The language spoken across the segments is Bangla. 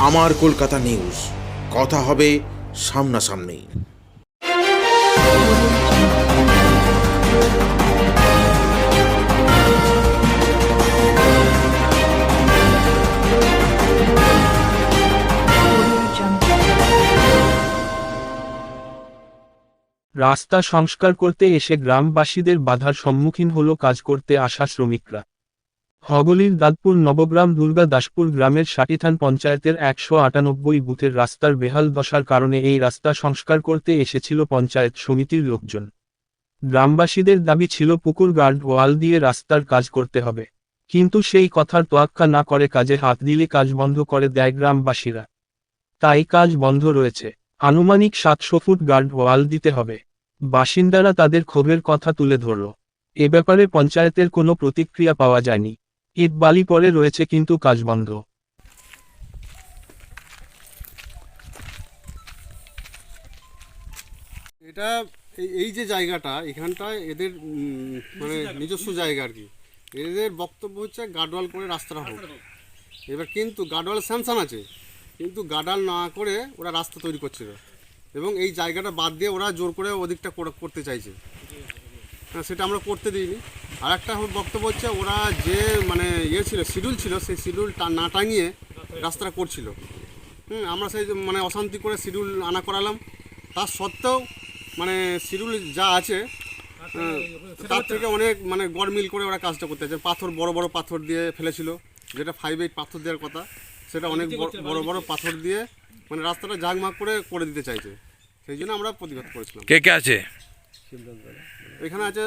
আমার কলকাতা নিউজ, কথা হবে সামনাসামনি। রাস্তা সংস্কার করতে এসে গ্রামবাসীদের বাধার সম্মুখীন হলো কাজ করতে আসা শ্রমিকরা। হুগলির দাঁতপুর নবগ্রাম দুর্গা দাসপুর গ্রামের সাটিথান পঞ্চায়েতের ১৯৮ বুথের রাস্তার বেহাল দশার কারণে এই রাস্তা সংস্কার করতে এসেছিল পঞ্চায়েত সমিতির লোকজন। গ্রামবাসীদের দাবি ছিল পুকুর গার্ড ওয়াল দিয়ে রাস্তার কাজ করতে হবে, কিন্তু সেই কথার তোয়াক্কা না করে কাজে হাত দিলে কাজ বন্ধ করে দেয় গ্রামবাসীরা। তাই কাজ বন্ধ রয়েছে। আনুমানিক ৭০০ ফুট গার্ড ওয়াল দিতে হবে। বাসিন্দারা তাদের ক্ষোভের কথা তুলে ধরল। এ ব্যাপারে পঞ্চায়েতের কোনো প্রতিক্রিয়া পাওয়া যায়নি। ইট বালি পড়ে রয়েছে কিন্তু কাজ বন্ধ। এটা এই যে জায়গাটা এখানটায় এদের মানে নিজস্ব জায়গা আর কি। এদের বক্তব্য হচ্ছে গার্ডওয়াল করে রাস্তাটা হোক। এবার কিন্তু গার্ডওয়াল স্যাংশন আছে, কিন্তু গার্ডওয়াল না করে ওরা রাস্তা তৈরি করছিল এবং এই জায়গাটা বাদ দিয়ে ওরা জোর করে ওদিকটা করতে চাইছে। হ্যাঁ, সেটা আমরা করতে দিইনি। আর একটা বক্তব্য হচ্ছে ওরা যে মানে ছিল শিডিউল ছিল, সেই শিডিউল না টাঙিয়ে রাস্তাটা করছিল। আমরা সেই মানে অশান্তি করে শিডিউল আনা করালাম। তার সত্ত্বেও মানে শিডিউল যা আছে তার থেকে অনেক মানে গড়মিল করে ওরা কাজটা করতে চাইছে। পাথর বড় বড় পাথর দিয়ে ফেলেছিল, যেটা 5-8 পাথর দেওয়ার কথা, সেটা অনেক বড় বড় পাথর দিয়ে মানে রাস্তাটা জাগমাগ করে দিতে চাইছে। সেই জন্য আমরা প্রতিবাদ করেছিলাম। কে কে আছে এখানে আছে?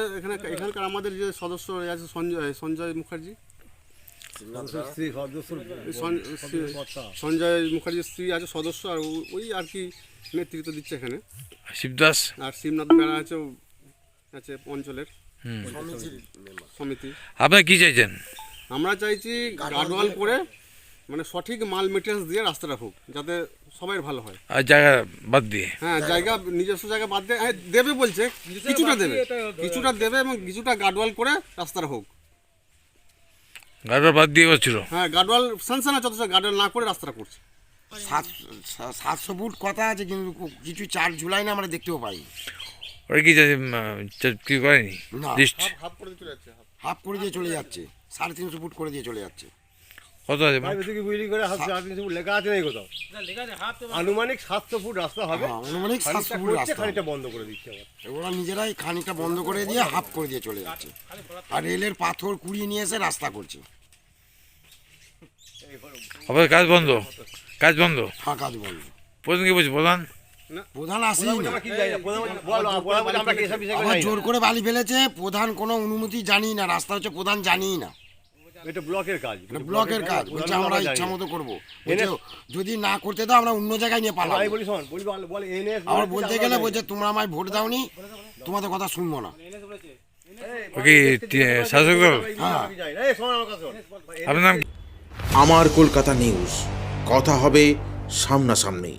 এখানকার আমাদের যে সদস্য আছে সঞ্জয় মুখার্জি, সঞ্জয় মুখার্জির স্ত্রী আছে সদস্য, আর ওই আর কি নেতৃত্ব দিচ্ছে এখানে। শিবদাস আর শিবনাথ বেড়া আছে অঞ্চলের সমিতি। আপনারা কি চাইছেন? আমরা চাইছি গার্ডওয়াল করে মানে সঠিক মাল মেটেরিয়ালস দিয়ে রাস্তাটা হোক, যাতে সবাই ভালো হয়। আর জায়গা বাদ দিয়ে? হ্যাঁ, জায়গা নিজস্ব জায়গা বাদ দিয়ে দেবে বলছে, কিছুটা দেবে এবং কিছুটা গার্ডওয়াল করে রাস্তাটা হোক। গার্ডওয়াল বাদ দিয়ে করছিল? হ্যাঁ, গার্ডওয়াল স্যাংশন আছে, অথচ গার্ডওয়াল না করে রাস্তাটা করছে। ৭০০ ফুট কথা আছে, কিন্তু কিছু চার ঝুলাই না, আমরা দেখতেও পাই। ওরা কি কি করেনি? না, হাফ করে চলে যাচ্ছে, হাফ করে দিয়ে চলে যাচ্ছে, ৩৫০ ফুট করে দিয়ে চলে যাচ্ছে। কত আছে? লেখা আছে নাই কোথাও? আনুমানিক ৭০০ ফুট রাস্তা হবে। আনুমানিক ৭০০ ফুট রাস্তা, খানিকটা বন্ধ করে দিচ্ছে ওরা নিজেরাই খানিকটা বন্ধ করে দিয়ে হাফ করে দিয়ে চলে যাচ্ছে, আর রেলের পাথর কুড়িয়ে নিয়ে এসে রাস্তা করছে। আবার কাজ বন্ধ? কাজ বন্ধ? হ্যাঁ, কাজ বন্ধ। প্রধান কি বলছে? প্রধান আসেই না, আমরা আবার জোর করে বালি ফেলেছে। প্রধান কোনো অনুমতি জানি না, রাস্তা হচ্ছে প্রধান জানি না। এটা ব্লকের কাজ, ব্লকের কাজ বলছে আমরা ইচ্ছা মতো করবো। যদি না করতে দাও আমরা অন্য জায়গায় নিয়ে পালাবো। আবার বলতে গেলে বলছে তোমরা আমায় ভোট দাওনি, তোমাদের কথা শুনবো না। শাসক দল? হ্যাঁ। আপনার নাম? আমার কলকাতা নিউজ, কথা হবে সামনাসামনি।